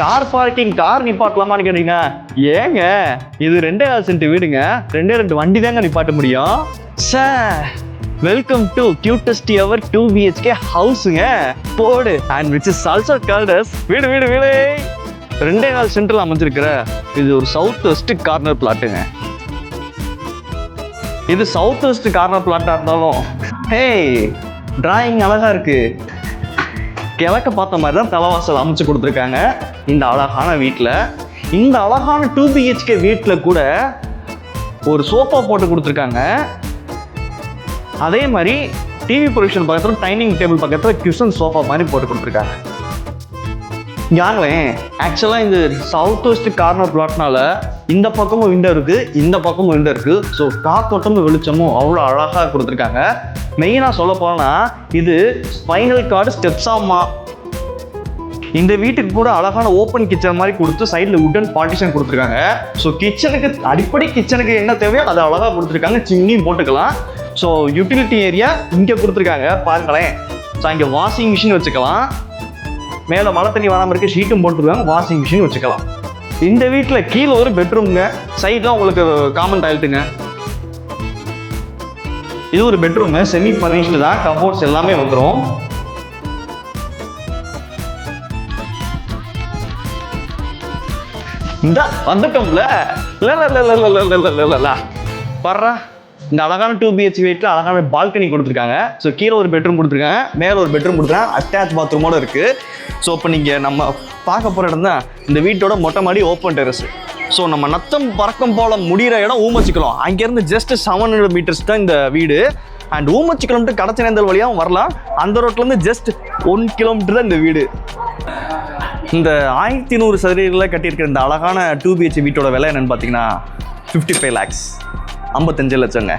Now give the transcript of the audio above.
Car parking car நிப்பாட்டலாமான்னு கேட்டீங்க. ஏங்க இது 2.5 சென்ட் வீடுங்க, 2 வண்டி தாங்க நிப்பாட்ட முடியும். Welcome to cutest ever 2 BHK ஹவுஸுங்க போடு. And which is also called as வீடு வீடு வீடு 2.4 சென்ட்ல அமைஞ்சிருக்கிற இது ஒரு சவுத் வெஸ்ட் கார்னர் பிளாட்டுங்க. இது சவுத் வெஸ்ட் கார்னர் பிளாட்டா இருந்தாலும் டிராயிங் அழகா இருக்கு. கிழக்க பார்த்த மாதிரி தான் தலைவாசல் அமைச்சு கொடுத்துருக்காங்க இந்த அழகான வீட்டில். இந்த அழகான 2 BHK வீட்டில் கூட ஒரு சோஃபா போட்டு கொடுத்துருக்காங்க. அதே மாதிரி டிவி ப்ரொவிஷன் பக்கத்தில் டைனிங் டேபிள் பக்கத்தில் கிச்சன் சோஃபா மாதிரி போட்டு கொடுத்துருக்காங்க. யாங்களேன் ஆக்சுவலாக இந்த சவுத் வெஸ்ட் கார்னர் பிளாட்னால இந்த பக்கமும் விண்டோ இருக்குது, இந்த பக்கமும் விண்டோ இருக்குது. ஸோ காத்தோட்டமும் வெளிச்சமும் அவ்வளோ அழகாக கொடுத்துருக்காங்க. மெயினாக சொல்ல போனால் இது ஸ்பைனல் கார்டு ஸ்டெப்ஸாமா. இந்த வீட்டுக்கு கூட அழகான ஓப்பன் கிச்சன் மாதிரி கொடுத்து சைடில் உட்டன் பார்ட்டிஷன் கொடுத்துருக்காங்க. ஸோ கிச்சனுக்கு அடிப்படை கிச்சனுக்கு என்ன தேவையோ அதை அழகாக கொடுத்துருக்காங்க. சிம்னியும் போட்டுக்கலாம். ஸோ யூட்டிலிட்டி ஏரியா இங்கே கொடுத்துருக்காங்க பாருங்களேன். ஸோ இங்கே வாஷிங் மிஷின் வச்சுக்கலாம். மேலே மழை தண்ணி வராமல் இருக்க ஷீட்டும் போட்டுருக்காங்க, வாஷிங் மிஷின் வச்சுக்கலாம். இந்த வீட்டில் கீழே ஒரு பெட்ரூம்ங்க, சைட்லாம் உங்களுக்கு காமன் டாய்லெட்டுங்க. இது ஒரு பெட்ரூமு, செமி ஃபர்னிஷ்டு தான், கபோர்ட்ஸ் எல்லாமே வந்துடும். இந்த வந்துட்டோம்ல பர்றா. இந்த அழகான 2 BHK வீட்டில் அழகான பால்கனி கொடுத்துருக்காங்க. ஸோ கீழே ஒரு பெட்ரூம் கொடுத்துருக்காங்க, மேலே ஒரு பெட்ரூம் கொடுத்துருக்காங்க, அட்டாச் பாத்ரூமோடு இருக்குது. ஸோ இப்போ நீங்கள் நம்ம பார்க்க போகிற இடம் தான் இந்த வீட்டோட மொட்டை மாடி ஓப்பன் டெரஸ். ஸோ நம்ம நத்தம் பறக்கம் போல முடிகிற இடம் ஊமச்சிக்குளம். அங்கேருந்து ஜஸ்ட் 700 மீட்டர்ஸ் தான் இந்த வீடு. அண்ட் ஊமச்சிக்குளம் டு கடச்சநேந்தல் வழியாகவும் வரலாம். அந்த ரோட்லேருந்து ஜஸ்ட் 1 கிலோமீட்டர் தான் இந்த வீடு. இந்த 1100 சதுரடியில் கட்டியிருக்கிற இந்த அழகான 2 BHK வீட்டோட விலை என்னென்னு பார்த்தீங்கன்னா 55 lakhs, 55 லட்சங்க.